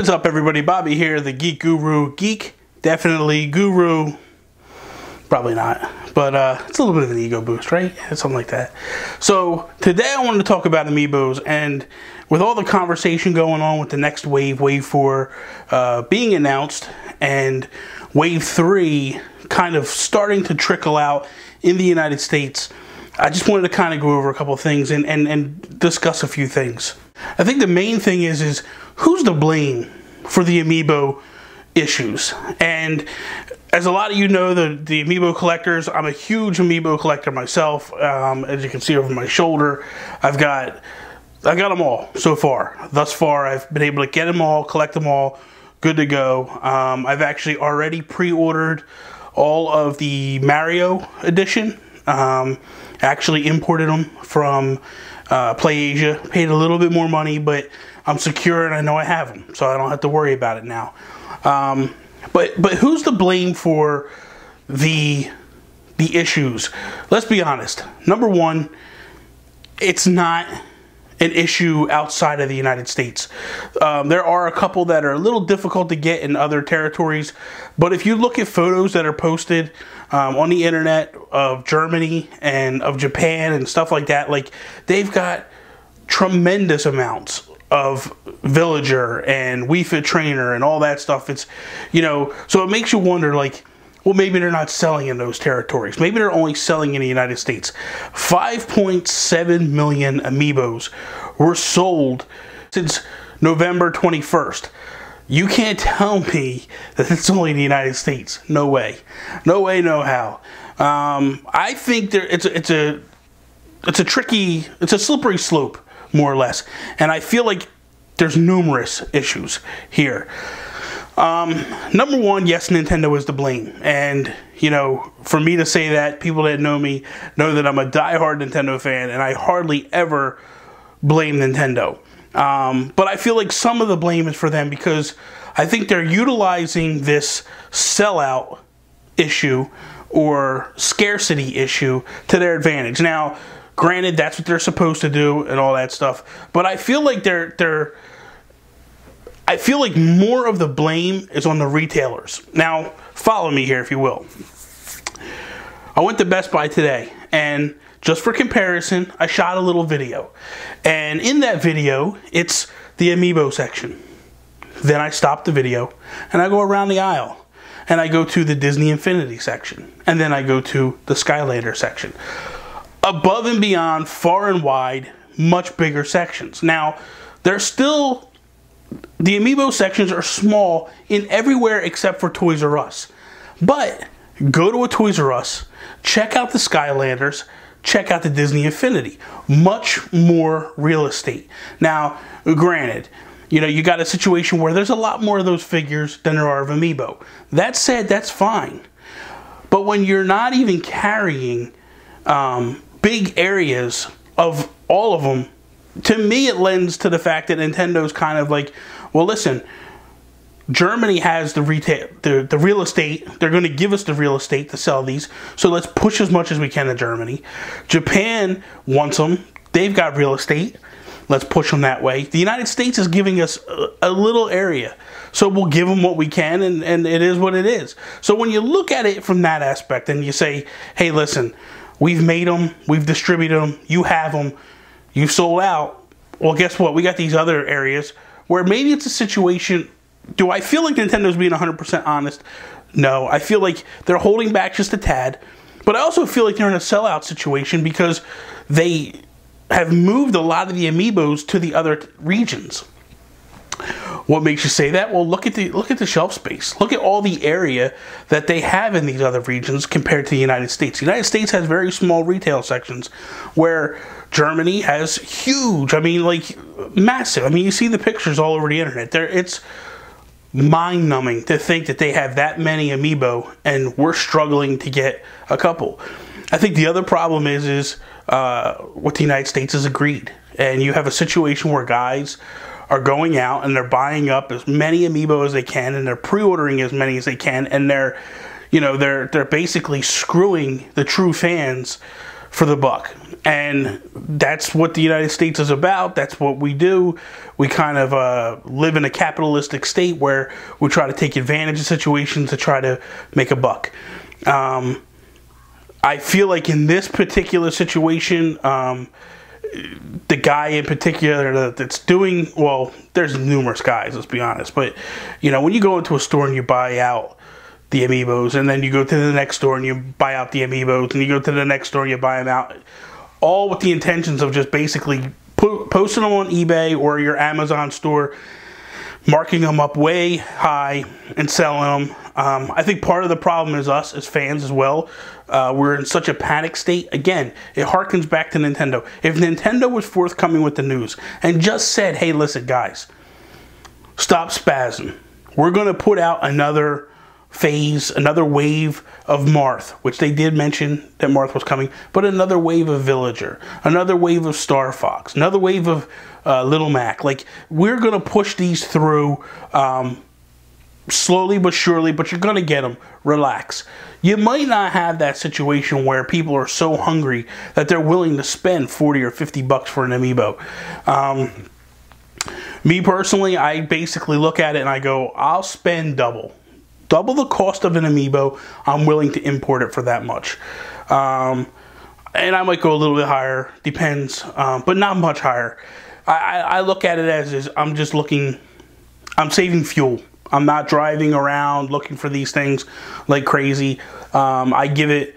What is up, everybody? Bobby here, the Geek Guru. Geek, definitely. Guru, probably not. But it's a little bit of an ego boost, right? Yeah, something like that. So today I wanted to talk about Amiibos, and with all the conversation going on with the next wave, Wave 4 being announced, and Wave 3 kind of starting to trickle out in the United States, I just wanted to kind of go over a couple of things and discuss a few things. I think the main thing is who's to blame for the Amiibo issues? And as a lot of you know, the Amiibo collectors, I'm a huge Amiibo collector myself. As you can see over my shoulder, I got them all so far. Thus far, I've been able to get them all, collect them all, good to go. I've actually already pre-ordered all of the Mario edition. Actually imported them from Play Asia. Paid a little bit more money, but I'm secure and I know I have them, so I don't have to worry about it now. But who's to blame for the issues? Let's be honest. Number one, it's not an issue outside of the United States. There are a couple that are a little difficult to get in other territories, but if you look at photos that are posted on the internet of Germany and of Japan and stuff like that, like, they've got tremendous amounts of Villager and Wii Fit Trainer and all that stuff. It's, you know, so it makes you wonder, like, well, maybe they're not selling in those territories. Maybe they're only selling in the United States. 5.7 million Amiibos were sold since November 21st. You can't tell me that it's only in the United States. No way. No way, no how. I think it's a tricky, it's a slippery slope, more or less. And I feel like there's numerous issues here. Number one, yes, Nintendo is to blame. And, you know, for me to say that, people that know me know that I'm a diehard Nintendo fan, and I hardly ever blame Nintendo. But I feel like some of the blame is for them because I think they're utilizing this sellout issue or scarcity issue to their advantage. Now, granted, that's what they're supposed to do and all that stuff, but I feel like I feel like more of the blame is on the retailers. Now, follow me here if you will. I went to Best Buy today, and just for comparison, I shot a little video. And in that video, it's the Amiibo section. Then I stop the video, and I go around the aisle. And I go to the Disney Infinity section. And then I go to the Skylander section. Above and beyond, far and wide, much bigger sections. Now, there's still... the Amiibo sections are small in everywhere except for Toys R Us. But go to a Toys R Us, check out the Skylanders, check out the Disney Infinity. Much more real estate. Now, granted, you know, you got a situation where there's a lot more of those figures than there are of Amiibo. That said, that's fine. But when you're not even carrying big areas of all of them, to me, it lends to the fact that Nintendo's kind of like, well, listen, Germany has the retail, the real estate. They're going to give us the real estate to sell these, so let's push as much as we can to Germany. Japan wants them. They've got real estate. Let's push them that way. The United States is giving us a little area, so we'll give them what we can, and it is what it is. So when you look at it from that aspect and you say, hey, listen, we've made them, we've distributed them, you have them, you sold out. Well, guess what? We got these other areas where maybe it's a situation. Do I feel like Nintendo's being 100% honest? No. I feel like they're holding back just a tad. But I also feel like they're in a sellout situation because they have moved a lot of the Amiibos to the other regions. What makes you say that? Well, look at the shelf space. Look at all the area that they have in these other regions compared to the United States. The United States has very small retail sections where Germany has huge, I mean, like, massive. I mean, you see the pictures all over the internet. It's mind-numbing to think that they have that many Amiibo and we're struggling to get a couple. I think the other problem is what the United States has agreed. And you have a situation where guys are going out and they're buying up as many Amiibo as they can, and they're pre-ordering as many as they can, and they're basically screwing the true fans for the buck. And that's what the United States is about. That's what we do. We kind of live in a capitalistic state where we try to take advantage of situations to try to make a buck. I feel like in this particular situation, the guy in particular that's doing, well, there's numerous guys, let's be honest, but you know, when you go into a store and you buy out the Amiibos, and then you go to the next store and you buy out the Amiibos, and you go to the next store and you buy them out, all with the intentions of just basically posting them on eBay or your Amazon store, marking them up way high and selling them. I think part of the problem is us as fans as well. We're in such a panic state. Again, it harkens back to Nintendo. If Nintendo was forthcoming with the news and just said, hey, listen, guys, stop spazzing. We're going to put out another phase, another wave of Marth, which they did mention that Marth was coming, but another wave of Villager, another wave of Star Fox, another wave of Little Mac. Like, we're going to push these through slowly but surely, but you're going to get them. Relax. You might not have that situation where people are so hungry that they're willing to spend 40 or 50 bucks for an Amiibo. Me personally, I basically look at it and I go, I'll spend double the cost of an Amiibo. I'm willing to import it for that much. And I might go a little bit higher, depends, but not much higher. I look at it as I'm just looking, I'm saving fuel. I'm not driving around looking for these things like crazy. I give it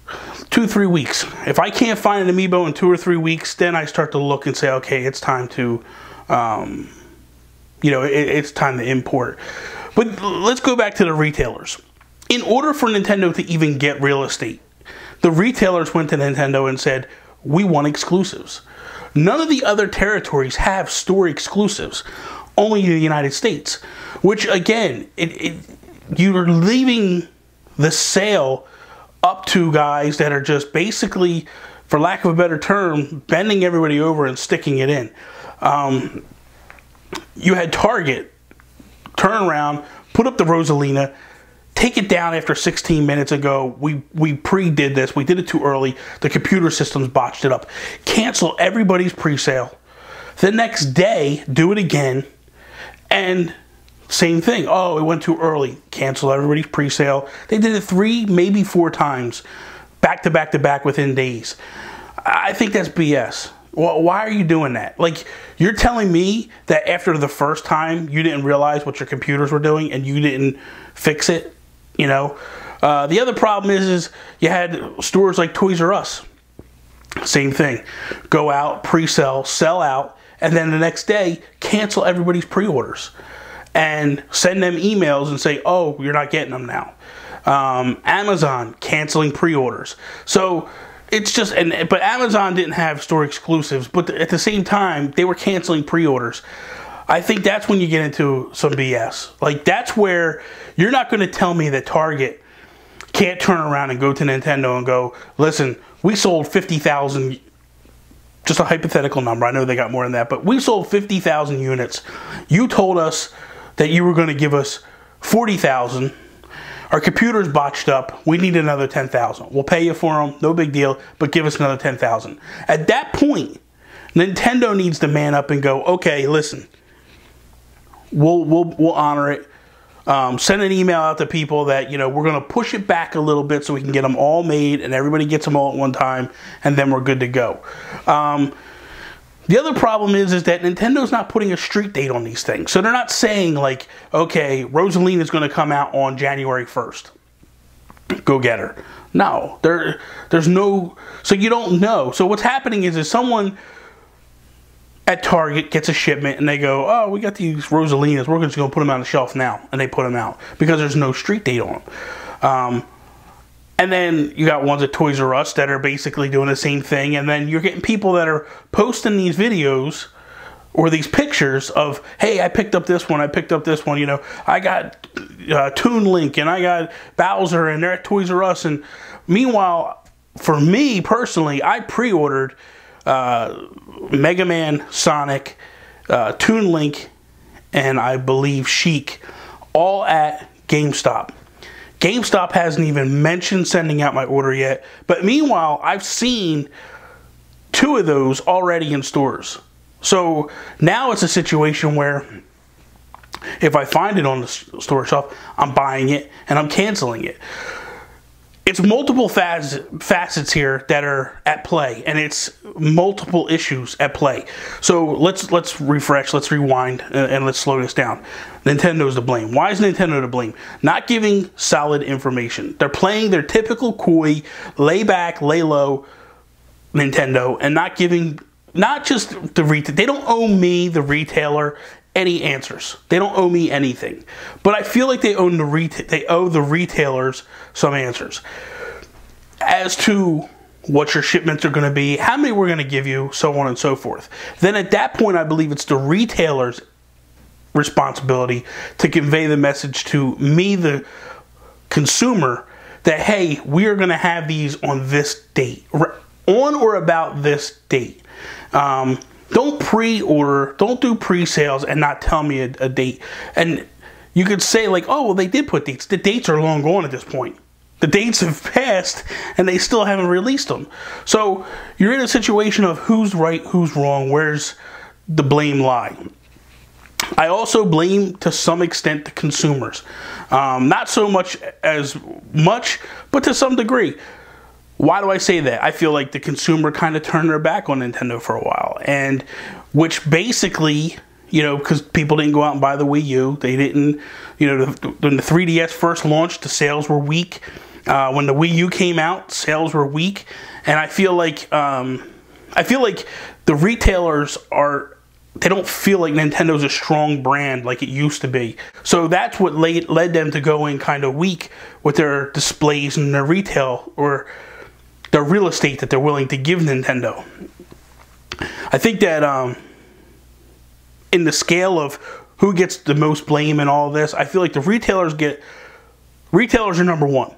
2-3 weeks. If I can't find an Amiibo in 2 or 3 weeks, then I start to look and say, okay, it's time to, you know, it's time to import. But let's go back to the retailers. In order for Nintendo to even get real estate, the retailers went to Nintendo and said, we want exclusives. None of the other territories have store exclusives, only the United States. Which, again, you're leaving the sale up to guys that are just basically, for lack of a better term, bending everybody over and sticking it in. You had Target turn around, put up the Rosalina, take it down after 16 minutes and go, we pre-did this, we did it too early, the computer systems botched it up. Cancel everybody's pre-sale. The next day, do it again, and same thing. Oh, it went too early. Cancel everybody's pre-sale. They did it 3, maybe 4 times, back to back to back within days. I think that's BS. Well, why are you doing that? Like, you're telling me that after the first time you didn't realize what your computers were doing and you didn't fix it, you know? The other problem is you had stores like Toys R Us. Same thing. Go out, pre-sell, sell out, and then the next day cancel everybody's pre-orders and send them emails and say, oh, you're not getting them now. Amazon canceling pre-orders. So it's just, but Amazon didn't have store exclusives, but at the same time, they were canceling pre-orders. I think that's when you get into some BS. Like, that's where you're not going to tell me that Target can't turn around and go to Nintendo and go, listen, we sold 50,000, just a hypothetical number. I know they got more than that, but we sold 50,000 units. You told us that you were going to give us 40,000. Our computer's botched up. We need another 10,000. We'll pay you for them. No big deal, but give us another 10,000. At that point, Nintendo needs to man up and go, okay, listen, we'll honor it. Send an email out to people that, you know, we're going to push it back a little bit so we can get them all made and everybody gets them all at one time, and then we're good to go. The other problem is that Nintendo's not putting a street date on these things. So they're not saying, like, okay, Rosalina is going to come out on January 1st. Go get her. No, there's no, so you don't know. So what's happening is someone at Target gets a shipment and they go, oh, we got these Rosalinas, we're just going to put them on the shelf now. And they put them out because there's no street date on them. And then you got ones at Toys R Us that are basically doing the same thing. And then you're getting people that are posting these videos or these pictures of, hey, I picked up this one, I picked up this one. You know, I got Toon Link and I got Bowser and they're at Toys R Us. And meanwhile, for me personally, I pre-ordered Mega Man, Sonic, Toon Link, and I believe Sheik, all at GameStop. GameStop hasn't even mentioned sending out my order yet. But meanwhile, I've seen 2 of those already in stores. So now it's a situation where if I find it on the store shelf, I'm buying it and I'm canceling it. It's multiple facets here that are at play, and it's multiple issues at play. So let's refresh, let's rewind, and let's slow this down. Nintendo's to blame. Why is Nintendo to blame? Not giving solid information. They're playing their typical coy, lay back, lay low Nintendo, and not giving, not just the retail. They don't owe me, the retailer, any answers. They don't owe me anything. But I feel like they owe the retailers some answers as to what your shipments are going to be, how many we're going to give you, so on and so forth. Then at that point, I believe it's the retailer's responsibility to convey the message to me, the consumer, that, hey, we are going to have these on this date, on or about this date. Don't pre-order, don't do pre-sales and not tell me a date. And you could say like, oh, well, they did put dates. The dates are long gone at this point. The dates have passed and they still haven't released them. So you're in a situation of who's right, who's wrong, where's the blame lie. I also blame, to some extent, the consumers. Not so much, but to some degree. Why do I say that? I feel like the consumer kind of turned their back on Nintendo for a while, and which basically, you know, because people didn't go out and buy the Wii U. They didn't, you know, when the 3DS first launched, the sales were weak. When the Wii U came out, sales were weak, and I feel like the retailers they don't feel like Nintendo's a strong brand like it used to be. So that's what led them to go in kind of weak with their displays and their retail, or their real estate that they're willing to give Nintendo. I think that in the scale of who gets the most blame in all this, I feel like the retailers are number one.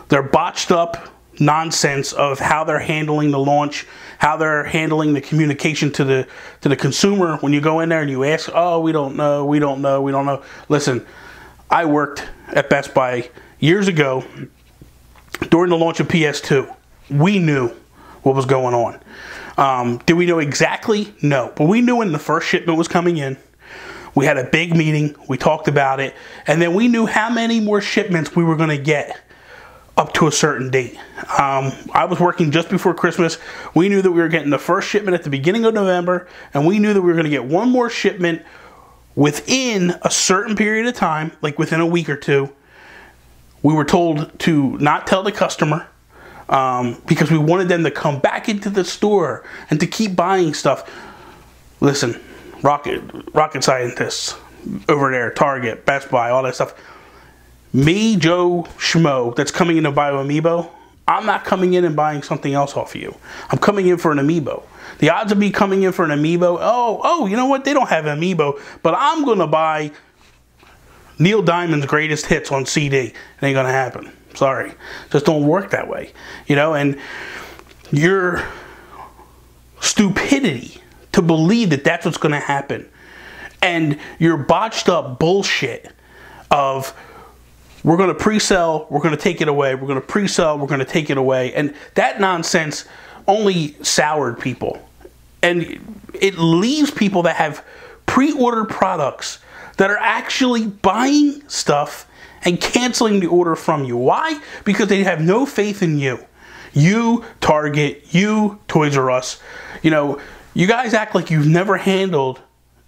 They're botched up nonsense of how they're handling the launch, how they're handling the communication to the consumer. When you go in there and you ask, oh, we don't know. Listen, I worked at Best Buy years ago during the launch of PS2. We knew what was going on. Did we know exactly? No. But we knew when the first shipment was coming in. We had a big meeting. We talked about it. And then we knew how many more shipments we were going to get up to a certain date. I was working just before Christmas. We knew that we were getting the first shipment at the beginning of November. And we knew that we were going to get one more shipment within a certain period of time, like within a week or two. We were told to not tell the customer because we wanted them to come back into the store and to keep buying stuff. Listen, rocket scientists over there, Target, Best Buy, all that stuff. Me, Joe Schmo, that's coming in to buy an Amiibo, I'm not coming in and buying something else off of you. I'm coming in for an Amiibo. The odds of me coming in for an Amiibo, oh, you know what? They don't have an Amiibo, but I'm going to buy Neil Diamond's greatest hits on CD. It ain't gonna happen. Sorry. Just don't work that way. You know, and your stupidity to believe that that's what's gonna happen, and your botched up bullshit of we're gonna pre-sell, we're gonna take it away, we're gonna pre-sell, we're gonna take it away, and that nonsense only soured people. And it leaves people that have pre-ordered products that are actually buying stuff and canceling the order from you. Why? Because they have no faith in you. You, Target, you, Toys R Us. You know, you guys act like you've never handled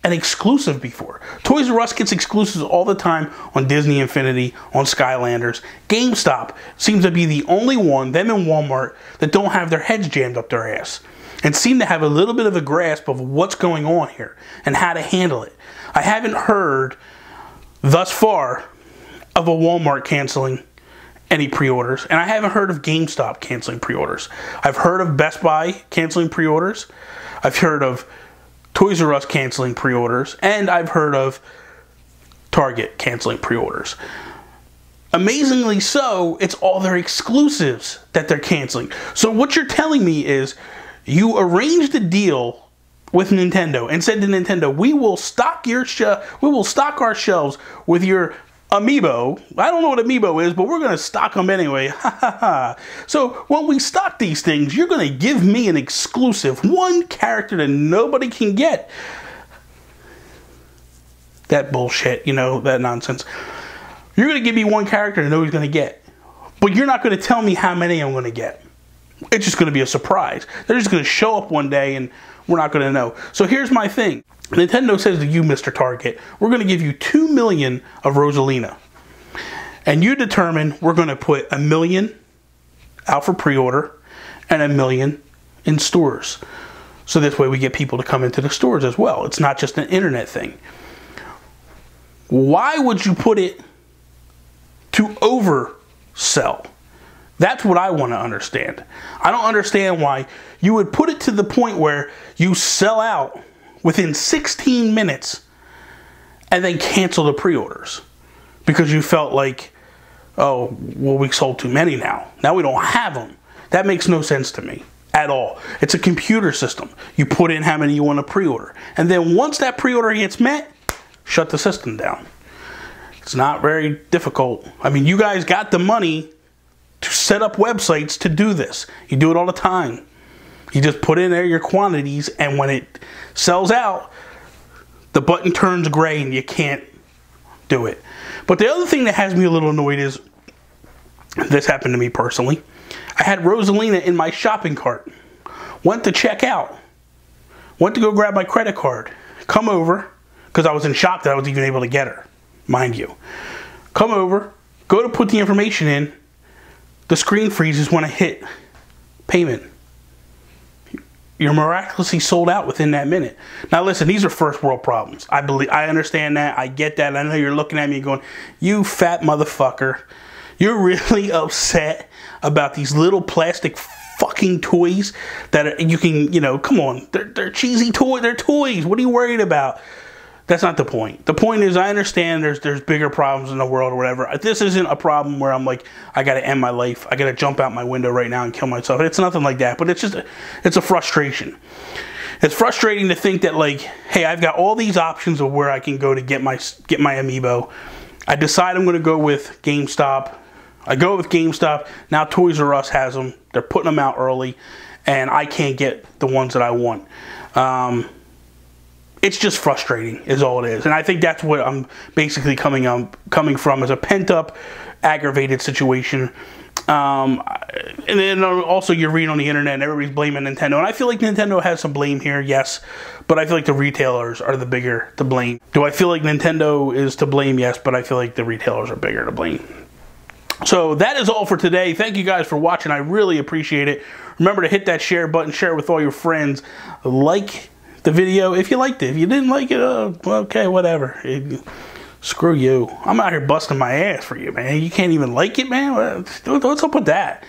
an exclusive before. Toys R Us gets exclusives all the time on Disney Infinity, on Skylanders. GameStop seems to be the only one, them and Walmart, that don't have their heads jammed up their ass and seem to have a little bit of a grasp of what's going on here and how to handle it. I haven't heard thus far of a Walmart canceling any pre-orders, and I haven't heard of GameStop canceling pre-orders. I've heard of Best Buy canceling pre-orders. I've heard of Toys R Us canceling pre-orders, and I've heard of Target canceling pre-orders. Amazingly so, it's all their exclusives that they're canceling. So what you're telling me is you arranged a deal with Nintendo and said to Nintendo, we will stock our shelves with your Amiibo. I don't know what Amiibo is, but we're going to stock them anyway. So when we stock these things, you're going to give me an exclusive, one character that nobody can get. That bullshit, you know, that nonsense. You're going to give me one character that nobody's going to get. But you're not going to tell me how many I'm going to get. It's just going to be a surprise. They're just going to show up one day and we're not going to know. So here's my thing. Nintendo says to you, Mr. Target, we're going to give you 2 million of Rosalina. And you determine we're going to put 1 million out for pre-order and 1 million in stores. So this way we get people to come into the stores as well. It's not just an internet thing. Why would you put it to oversell? That's what I want to understand. I don't understand why you would put it to the point where you sell out within 16 minutes and then cancel the pre-orders because you felt like, oh, well, we sold too many now. Now we don't have them. That makes no sense to me at all. It's a computer system. You put in how many you want to pre-order. And then once that pre-order gets met, shut the system down. It's not very difficult. I mean, you guys got the money to set up websites to do this. You do it all the time. You just put in there your quantities, and when it sells out, the button turns gray and you can't do it. But the other thing that has me a little annoyed is, this happened to me personally. I had Rosalina in my shopping cart. Went to check out. Went to go grab my credit card. Come over, because I was in shock that I was even able to get her, mind you. Come over, go to put the information in. The screen freezes when I hit payment. You're miraculously sold out within that minute. Now listen, these are first world problems. I understand that. I get that. I know you're looking at me going, you fat motherfucker. You're really upset about these little plastic fucking toys that you can, you know, come on. They're cheesy toys. They're toys. What are you worried about? That's not the point. The point is, I understand there's bigger problems in the world or whatever. This isn't a problem where I'm like, I got to end my life. I got to jump out my window right now and kill myself. It's nothing like that. But it's just, it's a frustration. It's frustrating to think that, like, hey, I've got all these options of where I can go to get my Amiibo. I decide I'm going to go with GameStop. I go with GameStop. Now Toys R Us has them. They're putting them out early, and I can't get the ones that I want. It's just frustrating is all it is. And I think that's what I'm basically coming from, is a pent-up, aggravated situation. And then also you're reading on the internet and everybody's blaming Nintendo. And I feel like Nintendo has some blame here, yes. But I feel like the retailers are the bigger to blame. Do I feel like Nintendo is to blame? Yes, but I feel like the retailers are bigger to blame. So that is all for today. Thank you guys for watching. I really appreciate it. Remember to hit that share button, share it with all your friends. Like the video if you liked it. If you didn't like it, okay, whatever. Screw you. I'm out here busting my ass for you, man. You can't even like it, man? What's up with that?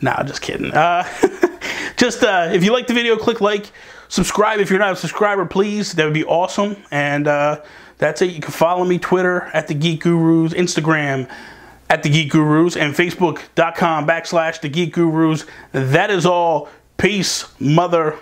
Nah, just kidding. If you like the video, click like. Subscribe if you're not a subscriber, please. That would be awesome. And that's it. You can follow me, Twitter, at The Geek Gurus, Instagram, at The Geek Gurus, and Facebook.com/The Geek Gurus. That is all. Peace, mother...